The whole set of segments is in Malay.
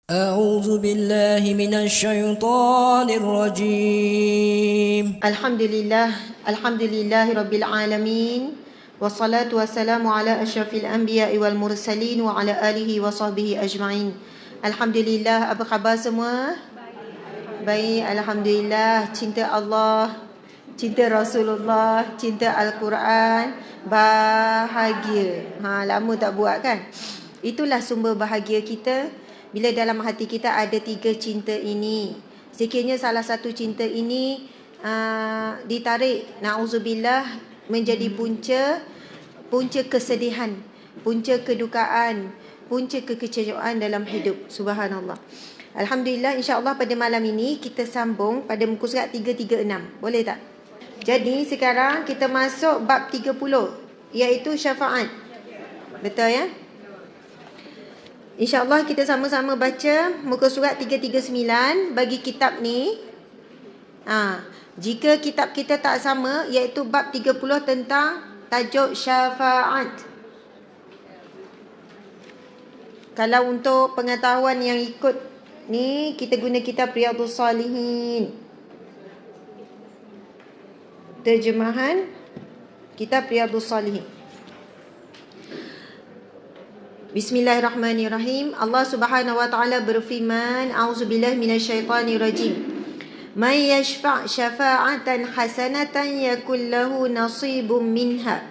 أعوذ بالله من الشيطان الرجيم. Alhamdulillah Rabbil Alamin. Wassalatu wassalamu ala asyrafil anbiya wal mursalin wa ala alihi wa sahbihi ajma'in. Alhamdulillah, apa khabar semua? Baik, Alhamdulillah. Cinta Allah, cinta Rasulullah, cinta Al-Quran, bahagia. Lama tak buat kan? Itulah sumber bahagia kita. Bila dalam hati kita ada 3 cinta ini. Sekiranya salah satu cinta ini ditarik, na'udzubillah, menjadi punca kesedihan, punca kedukaan, punca kekecewaan dalam hidup. Subhanallah. Alhamdulillah, insya-Allah pada malam ini kita sambung pada muka surat 336. Boleh tak? Jadi sekarang kita masuk bab 30, iaitu syafaat. Betul ya? InsyaAllah kita sama-sama baca muka surat 339 bagi kitab ni. Jika kitab kita tak sama, iaitu bab 30 tentang tajuk syafaat. Kalau untuk pengetahuan yang ikut ni, kita guna kitab Riyadhus Salihin. Terjemahan kitab Riyadhus Salihin. Bismillahirrahmanirrahim. Allah Subhanahu wa taala berfirman, A'udzubillahi minasyaitonir rajim. May yashfa' syafa'atan hasanatan yakul lahu nasibum minha.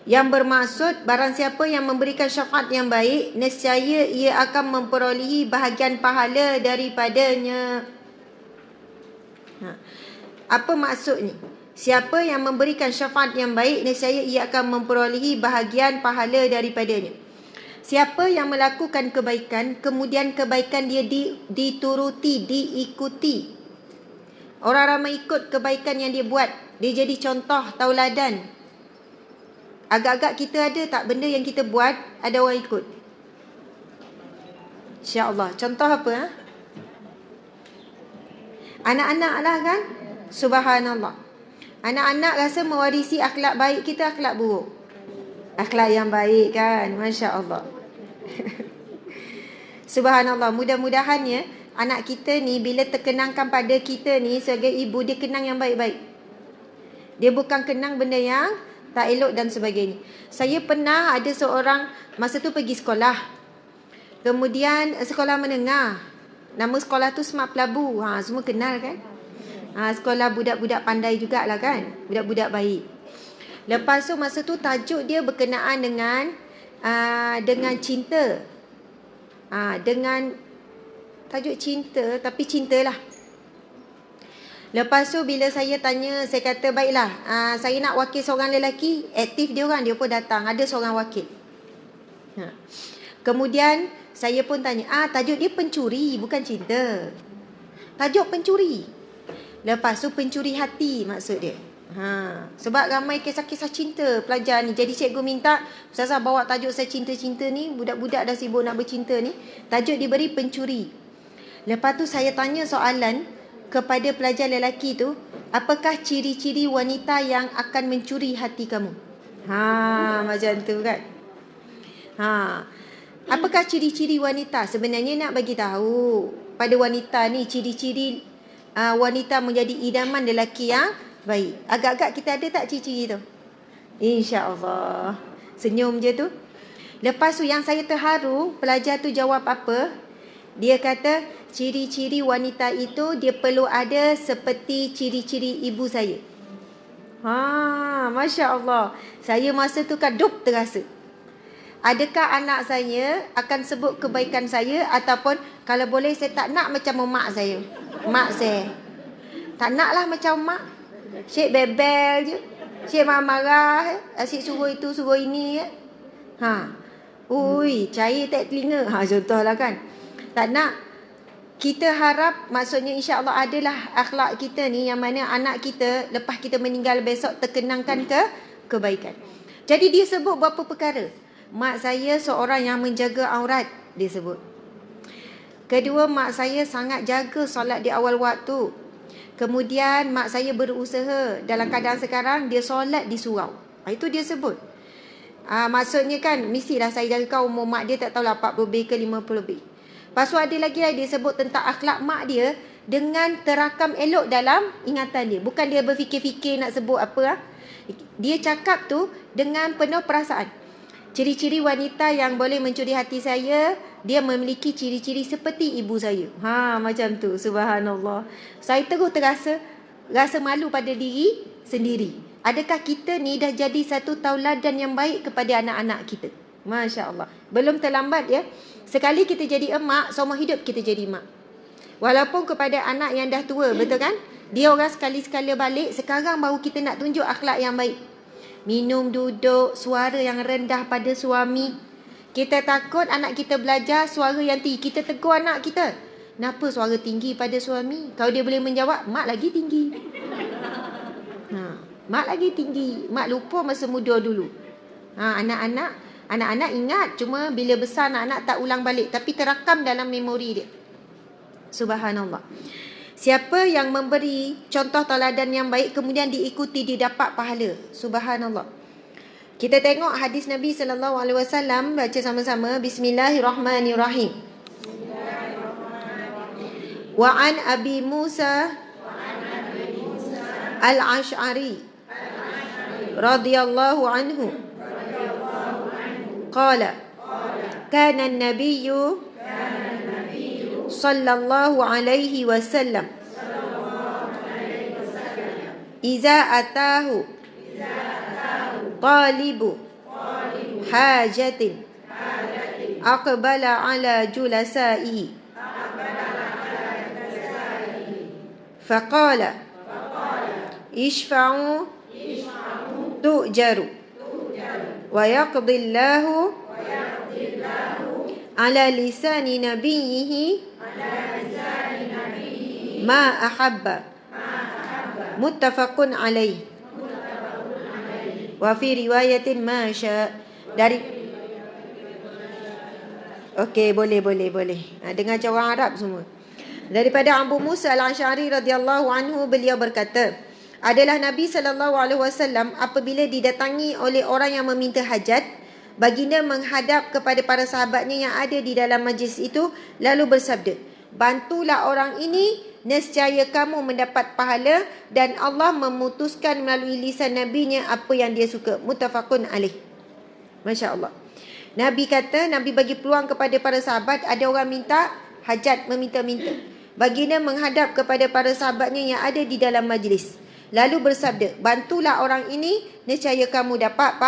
Yang bermaksud, barang siapa yang memberikan syafaat yang baik, nescaya ia akan memperolehi bahagian pahala daripadanya. Apa maksud ni? Siapa yang memberikan syafaat yang baik, nescaya ia akan memperolehi bahagian pahala daripadanya. Siapa yang melakukan kebaikan, kemudian kebaikan dia dituruti, diikuti. Orang ramai ikut kebaikan yang dia buat. Dia jadi contoh, tauladan. Agak-agak kita ada tak benda yang kita buat, ada orang ikut? InsyaAllah. Contoh apa? Anak-anak lah kan? Subhanallah. Anak-anak rasa mewarisi akhlak baik kita, akhlak buruk. Akhlak yang baik kan, Masya Allah. Subhanallah, mudah-mudahan ya, anak kita ni bila terkenangkan pada kita ni sebagai ibu, dia kenang yang baik-baik. Dia bukan kenang benda yang tak elok dan sebagainya. Saya pernah ada seorang, masa tu pergi sekolah. Kemudian sekolah menengah. Nama sekolah tu Smart Pelabu. Semua kenal kan? Sekolah budak-budak pandai jugalah kan, budak-budak baik. Lepas tu masa tu tajuk dia berkenaan dengan cinta. Dengan tajuk cinta, tapi cintalah. Lepas tu bila saya tanya, saya kata baiklah, saya nak wakil seorang lelaki, aktif dia orang, dia pun datang, ada seorang wakil. Kemudian saya pun tanya, tajuk dia pencuri, bukan cinta. Tajuk pencuri. Lepas tu pencuri hati maksud dia. Sebab ramai kisah-kisah cinta pelajar ni. Jadi cikgu minta, Ustazah bawa tajuk saya cinta-cinta ni. Budak-budak dah sibuk nak bercinta ni. Tajuk diberi pencuri. Lepas tu saya tanya soalan kepada pelajar lelaki tu, apakah ciri-ciri wanita yang akan mencuri hati kamu? Macam tu kan. Apakah ciri-ciri wanita? Sebenarnya nak bagi tahu pada wanita ni ciri-ciri wanita menjadi idaman lelaki yang baik. Agak-agak kita ada tak ciri-ciri tu? InsyaAllah. Senyum je tu. Lepas tu yang saya terharu, pelajar tu jawab apa? Dia kata, ciri-ciri wanita itu dia perlu ada seperti ciri-ciri ibu saya. Masya Allah. Saya masa tu kadup terasa. Adakah anak saya akan sebut kebaikan saya, ataupun kalau boleh saya tak nak macam mak saya. Mak saya tak naklah macam mak. Syed bebel je, Syed marah-marah, asyik suruh itu suruh ini. Cair tak telinga. Contohlah kan. Tak nak. Kita harap, maksudnya insya-Allah adalah akhlak kita ni, yang mana anak kita lepas kita meninggal besok terkenangkan kebaikan. Jadi dia sebut beberapa perkara. Mak saya seorang yang menjaga aurat, dia sebut. Kedua, mak saya sangat jaga solat di awal waktu. Kemudian mak saya berusaha dalam keadaan sekarang dia solat di surau. Itu dia sebut. Maksudnya kan mestilah saya jaga umur mak dia tak tahulah 40 lebih ke 50 lebih. Lepas tu ada lagi lah dia sebut tentang akhlak mak dia dengan terakam elok dalam ingatan dia. Bukan dia berfikir-fikir nak sebut apa. Dia cakap tu dengan penuh perasaan. Ciri-ciri wanita yang boleh mencuri hati saya, dia memiliki ciri-ciri seperti ibu saya. Macam tu. Subhanallah. Saya terus rasa malu pada diri sendiri. Adakah kita ni dah jadi satu tauladan yang baik kepada anak-anak kita? Masya Allah. Belum terlambat ya. Sekali kita jadi emak, seumur hidup kita jadi mak. Walaupun kepada anak yang dah tua, betul kan? Dia orang sekali-sekala balik, sekarang baru kita nak tunjuk akhlak yang baik. Minum, duduk, suara yang rendah pada suami. Kita takut anak kita belajar suara yang tinggi. Kita tegur anak kita. Kenapa suara tinggi pada suami? Kalau dia boleh menjawab, mak lagi tinggi. Mak lagi tinggi. Mak lupa masa muda dulu. Anak-anak ingat. Cuma bila besar anak-anak tak ulang balik. Tapi terakam dalam memori dia. Subhanallah. Siapa yang memberi contoh tauladan yang baik kemudian diikuti, dia dapat pahala. Subhanallah. Kita tengok hadis Nabi SAW. Baca sama-sama. Bismillahirrahmanirrahim. Wa an Abi Musa Al-Ash'ari radhiyallahu anhu qala kana an-nabiyyu sallallahu alaihi wasallam iza atahu talibu hajatin aqbala ala julasaihi faqala ishfa'u tu'jaru wa yaqdillahu ala lisani nabiyhi ma ahabba muttafaqun alaih wa fi riwayatin ma sya dari okey boleh dengar cara orang Arab semua. Daripada Abu Musa Al-Ash'ari radhiyallahu anhu, beliau berkata, adalah Nabi SAW apabila didatangi oleh orang yang meminta hajat, baginda menghadap kepada para sahabatnya yang ada di dalam majlis itu, lalu bersabda, bantulah orang ini, nescaya kamu mendapat pahala dan Allah memutuskan melalui lisan Nabi-Nya apa yang dia suka. Muttafaqun alaih. Masya Allah. Nabi kata, Nabi bagi peluang kepada para sahabat, ada orang minta hajat, meminta-minta. Baginda menghadap kepada para sahabatnya yang ada di dalam majlis, lalu bersabda, bantulah orang ini, nescaya kamu dapat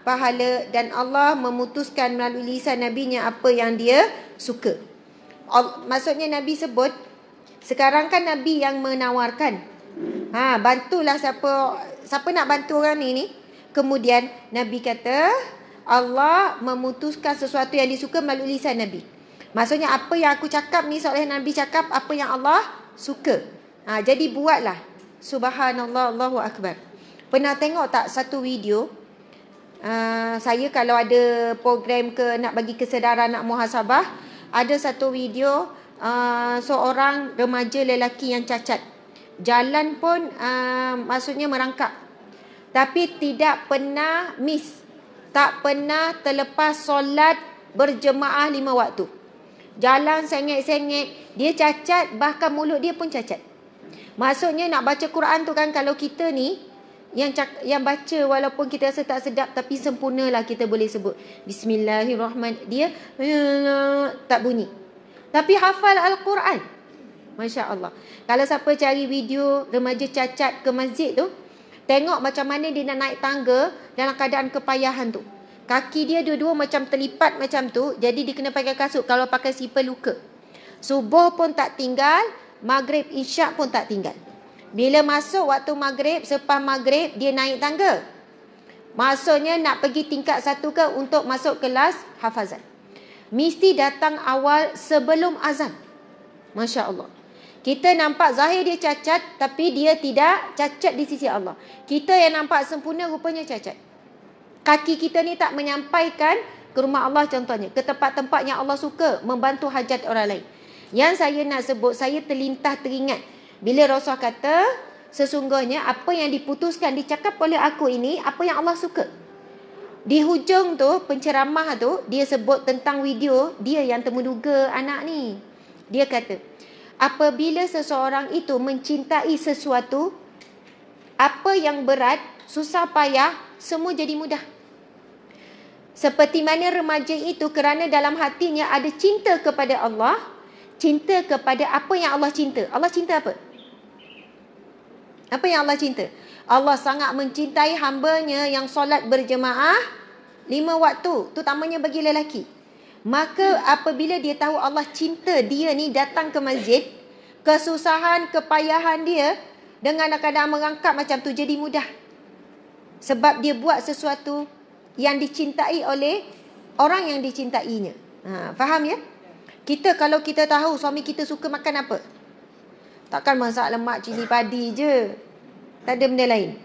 pahala dan Allah memutuskan melalui lisan Nabi-Nya apa yang dia suka. Maksudnya Nabi sebut, sekarang kan Nabi yang menawarkan. Bantulah siapa nak bantu orang ni. Kemudian Nabi kata, Allah memutuskan sesuatu yang disuka melalui lisan Nabi. Maksudnya apa yang aku cakap ni seolah Nabi cakap apa yang Allah suka. Jadi buatlah. Subhanallah, Allahu Akbar. Pernah tengok tak satu video? Saya kalau ada program nak bagi kesedaran, nak muhasabah, ada satu video seorang remaja lelaki yang cacat. Jalan pun maksudnya merangkak. Tapi tidak pernah miss. Tak pernah terlepas solat berjemaah 5 waktu. Jalan sengit-sengit. Dia cacat, bahkan mulut dia pun cacat. Maksudnya nak baca Quran tu kan, kalau kita ni yang baca walaupun kita rasa tak sedap, tapi sempurnalah kita boleh sebut Bismillahirrahmanirrahim. Dia tak bunyi. Tapi hafal Al-Quran. Masya Allah. Kalau siapa cari video remaja cacat ke masjid tu, tengok macam mana dia nak naik tangga dalam keadaan kepayahan tu. Kaki dia dua-dua macam terlipat macam tu. Jadi dia kena pakai kasut. Kalau pakai sipar luka. Subuh pun tak tinggal. Maghrib, isyak pun tak tinggal. Bila masuk waktu maghrib, selepas maghrib, dia naik tangga. Maksudnya nak pergi tingkat 1 ke untuk masuk kelas hafazan. Mesti datang awal sebelum azan. Masya Allah. Kita nampak zahir dia cacat, tapi dia tidak cacat di sisi Allah. Kita yang nampak sempurna rupanya cacat. Kaki kita ni tak menyampaikan ke rumah Allah contohnya. Ke tempat-tempat yang Allah suka, membantu hajat orang lain. Yang saya nak sebut, saya terlintas teringat. Bila Rasul kata, sesungguhnya apa yang diputuskan, dicakap oleh aku ini, apa yang Allah suka. Di hujung tu, penceramah tu, dia sebut tentang video dia yang temuduga anak ni. Dia kata, apabila seseorang itu mencintai sesuatu, apa yang berat, susah payah, semua jadi mudah. Seperti mana remaja itu kerana dalam hatinya ada cinta kepada Allah, cinta kepada apa yang Allah cinta. Allah cinta apa? Apa yang Allah cinta? Allah sangat mencintai hambanya yang solat berjemaah 5 waktu, terutamanya bagi lelaki. Maka apabila dia tahu Allah cinta dia ni datang ke masjid, kesusahan, kepayahan dia dengan kadang mengangkat macam tu jadi mudah. Sebab dia buat sesuatu yang dicintai oleh orang yang dicintainya. Faham ya? Kita kalau kita tahu suami kita suka makan apa, takkan masak lemak cili padi je. Tak ada benda lain.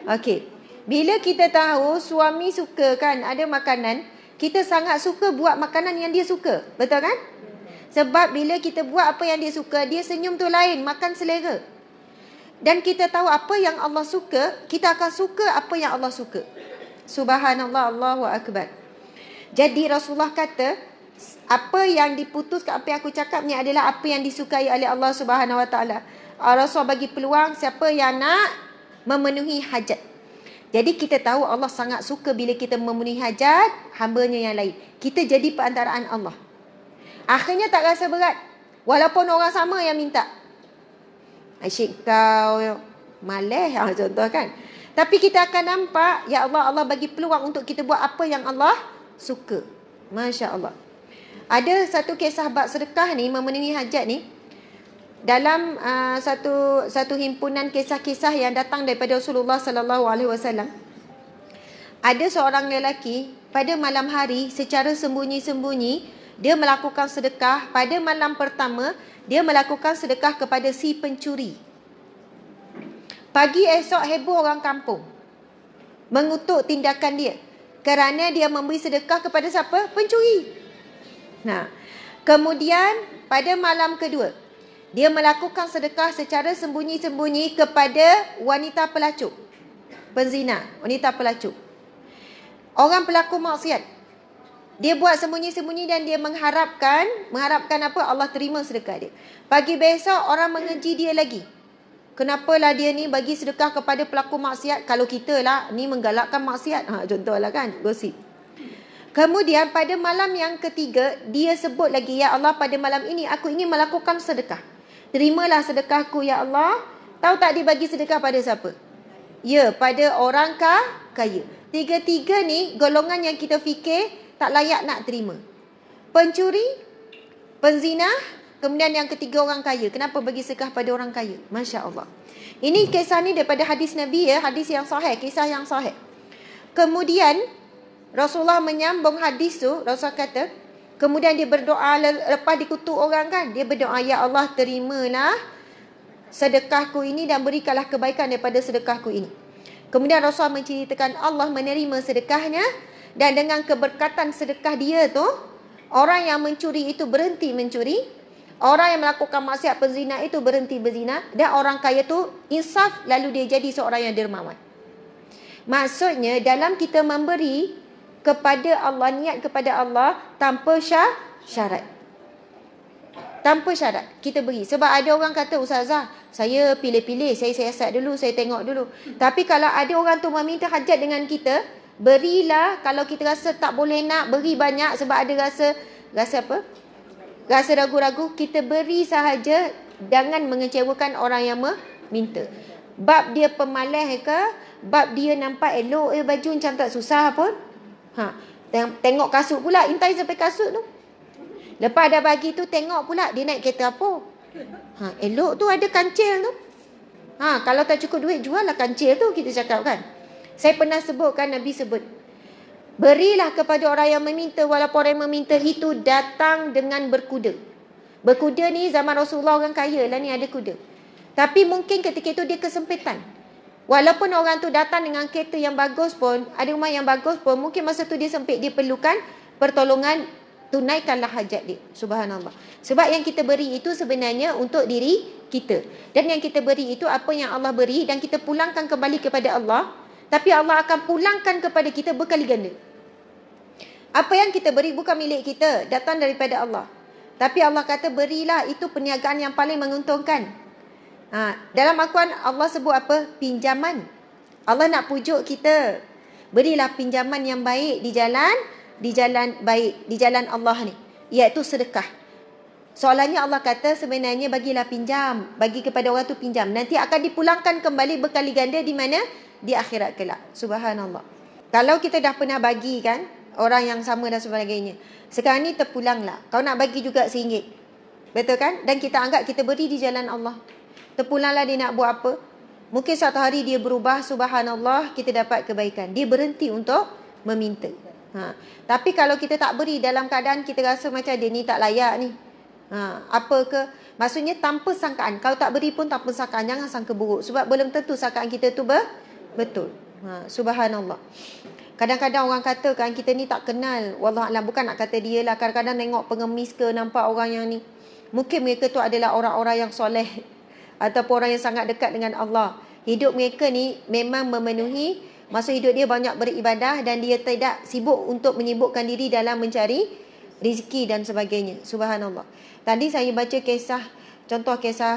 Okey. Bila kita tahu suami suka kan ada makanan, kita sangat suka buat makanan yang dia suka. Betul kan? Sebab bila kita buat apa yang dia suka, dia senyum tu lain, makan selera. Dan kita tahu apa yang Allah suka, kita akan suka apa yang Allah suka. Subhanallah, Allahu Akbar. Jadi Rasulullah kata, apa yang diputuskan, apa yang aku cakap ni adalah apa yang disukai oleh Allah Subhanahu Wa Taala. Rasulullah bagi peluang siapa yang nak memenuhi hajat. Jadi kita tahu Allah sangat suka bila kita memenuhi hajat hamba-Nya yang lain. Kita jadi perantaraan Allah. Akhirnya tak rasa berat. Walaupun orang sama yang minta. Asyik kau malas contoh kan. Tapi kita akan nampak, ya Allah, Allah bagi peluang untuk kita buat apa yang Allah suka. Masya Allah. Ada satu kisah bab sedekah ni, memenuhi hajat ni. Dalam satu himpunan kisah-kisah yang datang daripada Rasulullah sallallahu alaihi wasallam. Ada seorang lelaki pada malam hari secara sembunyi-sembunyi dia melakukan sedekah. Pada malam pertama dia melakukan sedekah kepada si pencuri. Pagi esok heboh orang kampung mengutuk tindakan dia kerana dia memberi sedekah kepada siapa? Pencuri. Nah, kemudian pada malam kedua dia melakukan sedekah secara sembunyi-sembunyi kepada wanita pelacur, penzina, wanita pelacur. Orang pelaku maksiat. Dia buat sembunyi-sembunyi dan dia mengharapkan apa? Allah terima sedekah dia. Pagi besok orang mengeji dia lagi. Kenapalah dia ni bagi sedekah kepada pelaku maksiat, kalau kita lah ni menggalakkan maksiat. Contohlah kan, gosip. Kemudian pada malam yang ketiga dia sebut lagi, ya Allah, pada malam ini aku ingin melakukan sedekah. Terimalah sedekahku ya Allah. Tahu tak dia bagi sedekah pada siapa? Ya, pada orang kaya. Tiga-tiga ni golongan yang kita fikir tak layak nak terima. Pencuri, penzina, kemudian yang ketiga orang kaya. Kenapa bagi sedekah pada orang kaya? Masya Allah. Ini kisah ni daripada hadis Nabi ya, hadis yang sahih, kisah yang sahih. Kemudian Rasulullah menyambung hadis tu, Rasulullah kata, kemudian dia berdoa lepas dikutuk orang kan, dia berdoa, ya Allah, terimalah sedekahku ini dan berikanlah kebaikan daripada sedekahku ini. Kemudian Rasulullah menceritakan Allah menerima sedekahnya dan dengan keberkatan sedekah dia tu, orang yang mencuri itu berhenti mencuri, orang yang melakukan maksiat penzina itu berhenti berzina, dan orang kaya tu insaf lalu dia jadi seorang yang dermawan. Maksudnya dalam kita memberi kepada Allah, niat kepada Allah tanpa syarat. Tanpa syarat kita beri. Sebab ada orang kata, Ustazah, saya pilih-pilih, saya siasat dulu, saya tengok dulu. Tapi kalau ada orang tu meminta hajat dengan kita, berilah. Kalau kita rasa tak boleh nak beri banyak sebab ada rasa apa? Rasa ragu-ragu, kita beri sahaja, jangan mengecewakan orang yang meminta. Bab dia pemalas ke, bab dia nampak elok baju macam tak susah pun. Tengok kasut pula, intai sampai kasut tu. Lepas dah bagi tu, tengok pula dia naik kereta apa. Elok tu ada kancil tu. Kalau tak cukup duit, jual lah kancil tu, kita cakap kan. Saya pernah sebutkan, Nabi sebut, berilah kepada orang yang meminta, walaupun orang yang meminta itu datang dengan berkuda. Berkuda ni zaman Rasulullah orang kaya lah ni ada kuda. Tapi mungkin ketika itu dia kesempitan. Walaupun orang tu datang dengan kereta yang bagus pun, ada rumah yang bagus pun, mungkin masa tu dia sempit, dia perlukan pertolongan, tunaikanlah hajat dia. Subhanallah. Sebab yang kita beri itu sebenarnya untuk diri kita. Dan yang kita beri itu apa yang Allah beri, dan kita pulangkan kembali kepada Allah. Tapi Allah akan pulangkan kepada kita berkali ganda. Apa yang kita beri bukan milik kita, datang daripada Allah. Tapi Allah kata berilah, itu perniagaan yang paling menguntungkan. Dalam Al-Quran Allah sebut apa? Pinjaman. Allah nak pujuk kita, berilah pinjaman yang baik di jalan baik, di jalan Allah ni, iaitu sedekah. Soalannya Allah kata sebenarnya bagilah pinjam, bagi kepada orang tu pinjam, nanti akan dipulangkan kembali berkali ganda di mana? Di akhirat kelak. Subhanallah. Kalau kita dah pernah bagi kan, orang yang sama dan sebagainya, sekarang ni terpulanglah, kau nak bagi juga RM1, betul kan? Dan kita anggap kita beri di jalan Allah, terpulanglah dia nak buat apa? Mungkin satu hari dia berubah, subhanallah, kita dapat kebaikan, dia berhenti untuk meminta. Tapi kalau kita tak beri dalam keadaan kita rasa macam dia ni tak layak ni, apa ke, maksudnya tanpa sangkaan. Kalau tak beri pun tanpa sangkaan, jangan sangka buruk, sebab belum tentu sangkaan kita tu betul. Subhanallah. Kadang-kadang orang kata kan kita ni tak kenal, wallahualam, bukan nak kata dia lah, kadang-kadang tengok pengemis ke, nampak orang yang ni, mungkin mereka tu adalah orang-orang yang soleh ataupun orang yang sangat dekat dengan Allah. Hidup mereka ni memang memenuhi, masa hidup dia banyak beribadah dan dia tidak sibuk untuk menyibukkan diri dalam mencari rezeki dan sebagainya. Subhanallah. Tadi saya baca kisah, contoh kisah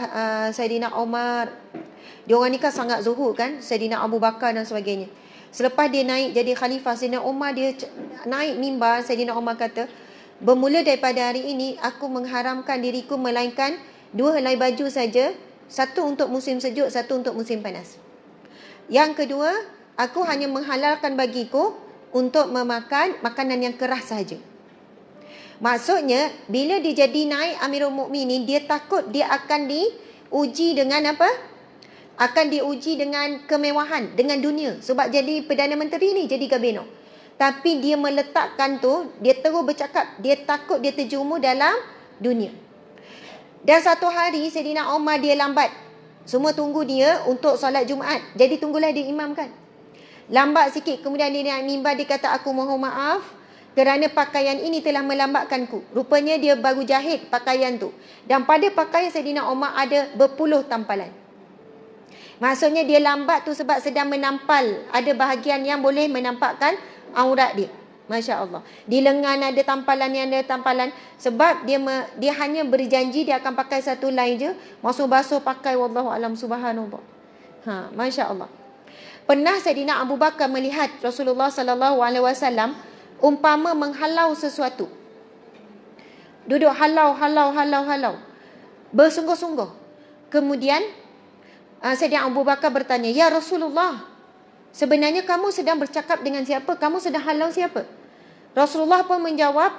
Saidina Umar. Dia orang ni kan sangat zuhud kan, Saidina Abu Bakar dan sebagainya. Selepas dia naik jadi khalifah, Saidina Umar dia naik mimbar, Saidina Umar kata, bermula daripada hari ini aku mengharamkan diriku melainkan 2 helai baju saja, satu untuk musim sejuk, satu untuk musim panas. Yang kedua, aku hanya menghalalkan bagiku untuk memakan makanan yang keras saja. Maksudnya bila dia jadi naik Amirul Mukminin, dia takut dia akan diuji dengan apa? Akan diuji dengan kemewahan, dengan dunia. Sebab jadi Perdana Menteri ni, jadi Gabino. Tapi dia meletakkan tu, dia terus bercakap, dia takut dia terjerumus dalam dunia. Dan satu hari Saidina Umar dia lambat. Semua tunggu dia untuk solat Jumaat. Jadi tunggulah dia imamkan. Lambat sikit, kemudian dia naik mimbar, dia kata, aku mohon maaf kerana pakaian ini telah melambatkanku. Rupanya dia baru jahit pakaian tu. Dan pada pakaian Saidina Umar ada berpuluh tampalan. Maksudnya dia lambat tu sebab sedang menampal, ada bahagian yang boleh menampakkan aurat dia. Masya Allah. Di lengan ada tampalan, yang ada tampalan. Sebab dia hanya berjanji dia akan pakai satu line je. Masuk basuh pakai, wallahualam, subhanallah. Masya Allah. Pernah Saidina Abu Bakar melihat Rasulullah SAW umpama menghalau sesuatu. Duduk halau. Bersungguh-sungguh. Kemudian Saidina Abu Bakar bertanya, ya Rasulullah, sebenarnya kamu sedang bercakap dengan siapa? Kamu sedang halau siapa? Rasulullah pun menjawab,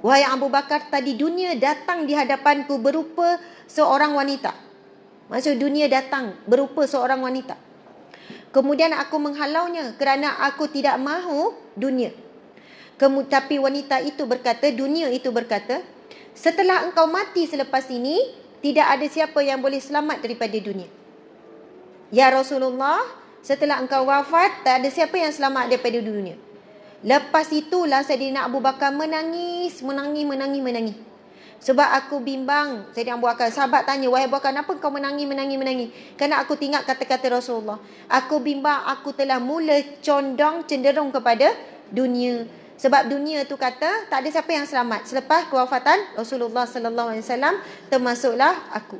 wahai Abu Bakar, tadi dunia datang di hadapanku berupa seorang wanita. Maksud dunia datang berupa seorang wanita. Kemudian aku menghalaunya kerana aku tidak mahu dunia. Tapi wanita itu berkata, dunia itu berkata, setelah engkau mati selepas ini, tidak ada siapa yang boleh selamat daripada dunia. Ya Rasulullah, setelah engkau wafat, tak ada siapa yang selamat daripada dunia. Lepas itulah Saidina Abu Bakar menangis. Sebab aku bimbang. Saidina Abu Bakar, sahabat tanya, wahai Abu Bakar, kenapa kau menangis? Kerana aku teringat kata-kata Rasulullah. Aku bimbang, aku telah mula cenderung kepada dunia. Sebab dunia tu kata tak ada siapa yang selamat selepas kewafatan Rasulullah sallallahu alaihi wasallam, termasuklah aku.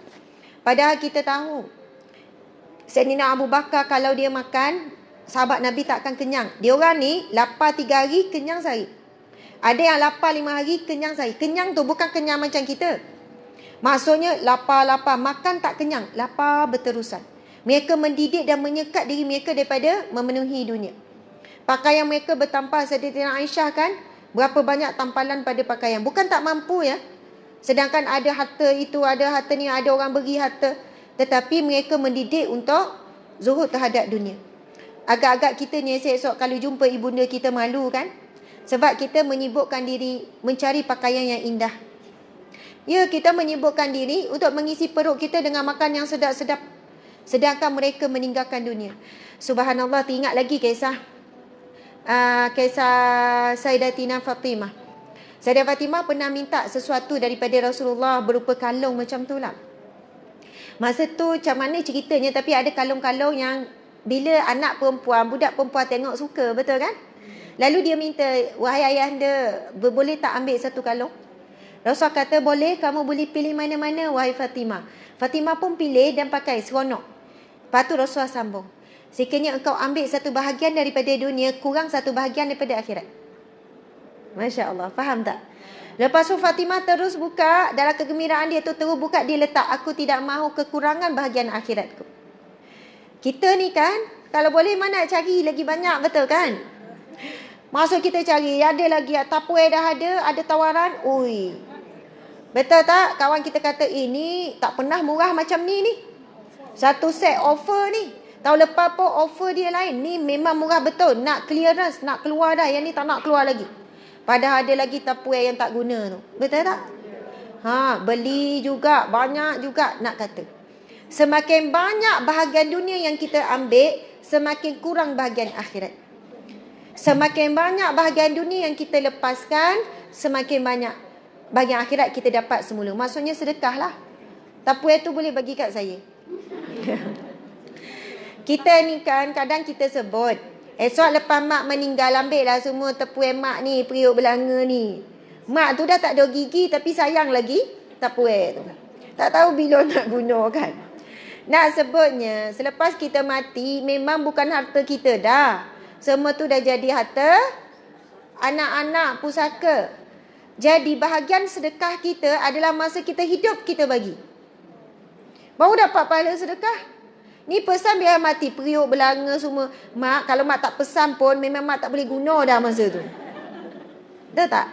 Padahal kita tahu Saidina Abu Bakar kalau dia makan, sahabat Nabi tak akan kenyang. Dia orang ni lapar 3 hari, kenyang sehari. Ada yang lapar 5 hari, kenyang sehari. Kenyang tu bukan kenyang macam kita. Maksudnya lapar, makan tak kenyang, lapar berterusan. Mereka mendidik dan menyekat diri mereka daripada memenuhi dunia. Pakaian mereka bertampal, Sayyidatina Aisyah kan, berapa banyak tampalan pada pakaian. Bukan tak mampu ya. Sedangkan ada harta itu, ada harta ni, ada orang beri harta. Tetapi mereka mendidik untuk zuhud terhadap dunia. Agak-agak kita ni esok kalau jumpa ibunda kita malu kan. Sebab kita menyibukkan diri mencari pakaian yang indah. Ya, kita menyibukkan diri untuk mengisi perut kita dengan makan yang sedap-sedap. Sedangkan mereka meninggalkan dunia. Subhanallah, teringat lagi kisah Sayyidatina Fatimah. Sayyidatina Fatimah pernah minta sesuatu daripada Rasulullah berupa kalung macam tu lah. Masa tu macam mana ceritanya, tapi ada kalung-kalung yang bila anak perempuan, budak perempuan tengok suka, betul kan? Lalu dia minta, wahai ayahanda, boleh tak ambil satu kalung? Rasul kata, boleh, kamu boleh pilih mana-mana, wahai Fatimah. Fatimah pun pilih dan pakai, seronok. Lepas tu Rasulullah sambung, sekiranya engkau ambil satu bahagian daripada dunia, kurang satu bahagian daripada akhirat. Masya Allah, faham tak? Lepas tu Fatimah terus buka, dalam kegembiraan dia tu terus buka, dia letak, aku tidak mahu kekurangan bahagian akhiratku. Kita ni kan, kalau boleh mana cari lagi banyak, betul kan? Masuk kita cari, ada lagi, Tupperware dah ada tawaran, ui. Betul tak? Kawan kita kata, ini tak pernah murah macam ni. Satu set offer ni. Tahun lepas pun offer dia lain. Ni memang murah betul. Nak clearance, nak keluar dah. Yang ni tak nak keluar lagi. Padahal ada lagi Tupperware yang tak guna tu. Betul tak? Beli juga, banyak juga nak kata. Semakin banyak bahagian dunia yang kita ambil, semakin kurang bahagian akhirat. Semakin banyak bahagian dunia yang kita lepaskan, semakin banyak bahagian akhirat kita dapat semula. Maksudnya sedekah lah. Tupperware tu boleh bagi kat saya. Kita ni kan kadang kita sebut, esok lepas mak meninggal, ambil lah semua Tupperware mak ni, periuk belanga ni. Mak tu dah tak ada gigi tapi sayang lagi Tupperware tu. Tak tahu bila nak guna kan. Nak sebutnya, selepas kita mati, memang bukan harta kita dah. Semua tu dah jadi harta anak-anak pusaka. Jadi bahagian sedekah kita adalah masa kita hidup kita bagi. Baru dapat pahala sedekah. Ni pesan biar mati, periuk belanga semua. Mak, kalau mak tak pesan pun, memang mak tak boleh guna dah masa tu. Betul tak?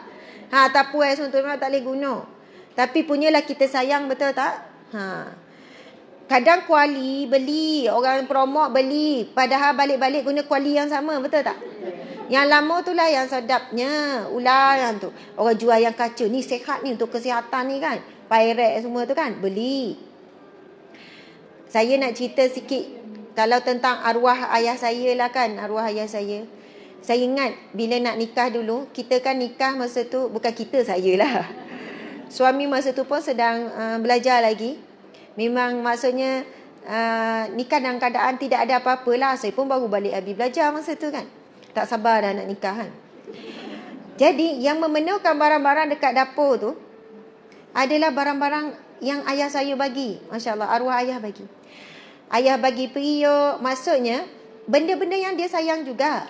Tupperware semua tu memang tak boleh guna. Tapi punyalah kita sayang, betul tak? Kadang kuali beli, orang promote beli, padahal balik-balik guna kuali yang sama, betul tak? Yang lama tu lah yang sedapnya, ular tu. Orang jual yang kaca, ni sihat ni untuk kesihatan ni kan. Pirate semua tu kan, beli. Saya nak cerita sikit kalau tentang arwah ayah saya lah kan, arwah ayah saya. Saya ingat bila nak nikah dulu, kita kan nikah masa tu, bukan kita, saya lah. Suami masa tu pun sedang belajar lagi. Memang maksudnya nikah dalam keadaan tidak ada apa-apa lah. Saya pun baru balik habis belajar masa tu kan. Tak sabar dah nak nikah kan. Jadi yang memenuhkan barang-barang dekat dapur tu adalah barang-barang yang ayah saya bagi. Masya Allah, arwah ayah bagi. Ayah bagi periuk, maksudnya benda-benda yang dia sayang juga.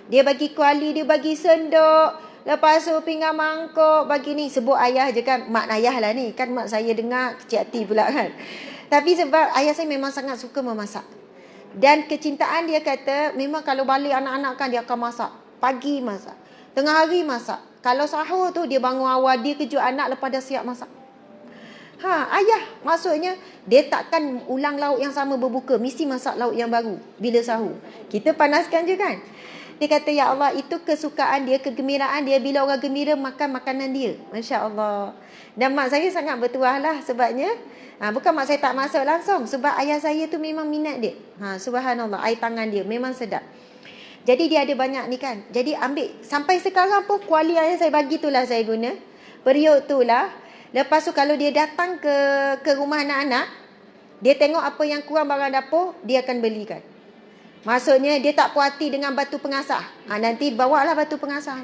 Dia bagi kuali, dia bagi sendok, lepas tu pinggan mangkuk, bagi ni. Sebut ayah je kan, mak ayah lah ni. Kan mak saya dengar kecil hati pula kan. Tapi sebab ayah saya memang sangat suka memasak. Dan kecintaan dia kata, memang kalau balik anak-anak kan dia akan masak. Pagi masak, tengah hari masak. Kalau sahur tu dia bangun awal, dia kejut anak lepas dah siap masak. Ayah maksudnya dia takkan ulang lauk yang sama berbuka, mesti masak lauk yang baru bila sahur. Kita panaskan je kan. Dia kata, ya Allah, itu kesukaan dia, kegembiraan dia bila orang gembira makan makanan dia. Masya Allah. Dan mak saya sangat bertuah lah sebabnya. Bukan mak saya tak masak langsung, sebab ayah saya tu memang minat dia. Subhanallah, air tangan dia memang sedap. Jadi dia ada banyak ni kan. Jadi ambil, sampai sekarang pun kuali ayah saya bagi tu lah saya guna. Periuk tu lah. Lepas tu kalau dia datang ke rumah anak-anak, dia tengok apa yang kurang barang dapur, dia akan belikan. Maksudnya dia tak puas hati dengan batu pengasah. Nanti bawalah batu pengasah.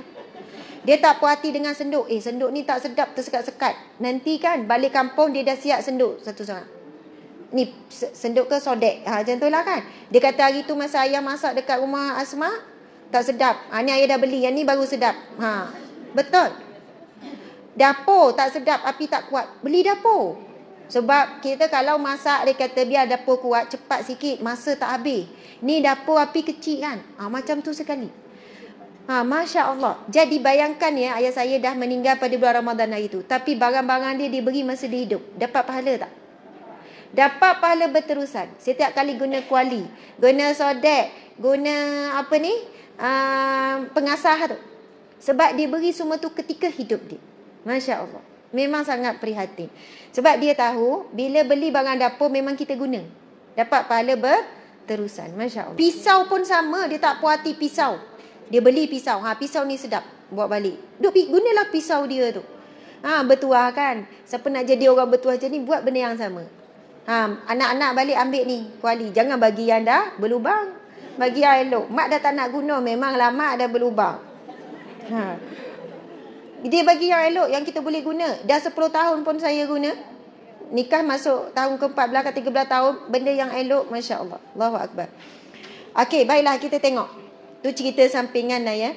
Dia tak puas hati dengan senduk. Senduk ni tak sedap, tersekat-sekat. Nanti kan balik kampung dia dah siap senduk satu sangat. Ni senduk ke sodek. Macam tu lah kan. Dia kata hari tu masa ayah masak dekat rumah Asma, tak sedap. Ni ayah dah beli, yang ni baru sedap. Betul. Dapur tak sedap, api tak kuat, beli dapur. Sebab kita kalau masak, dia kata biar dapur kuat, cepat sikit, masa tak habis. Ni dapur api kecil kan. Macam tu sekali. Masya Allah. Jadi bayangkan ya, ayah saya dah meninggal pada bulan Ramadan hari tu. Tapi barang-barang dia diberi masa dia hidup. Dapat pahala tak? Dapat pahala berterusan. Setiap kali guna kuali, guna sodek, guna apa ni, pengasah tu. Sebab dia beri semua tu ketika hidup dia. Masya Allah. Memang sangat prihatin. Sebab dia tahu, bila beli barang dapur memang kita guna. Dapat pahala berterusan. Masya Allah. Pisau pun sama. Dia tak puas hati pisau. Dia beli pisau. Pisau ni sedap. Buat balik. Gunalah pisau dia tu. Bertuah kan. Siapa nak jadi orang bertuah macam ni, buat benda yang sama. Anak-anak balik ambil ni kuali. Jangan bagi yang dah berlubang. Bagi yang elok. Mak dah tak nak guna. Memanglah mak dah berlubang. Dia bagi yang elok yang kita boleh guna. Dah 10 tahun pun saya guna. Nikah masuk tahun ke-14 ke 13 tahun. Benda yang elok, Masya Allah. Allahu Akbar. Okey, baiklah kita tengok. Tu cerita sampingan lah ya.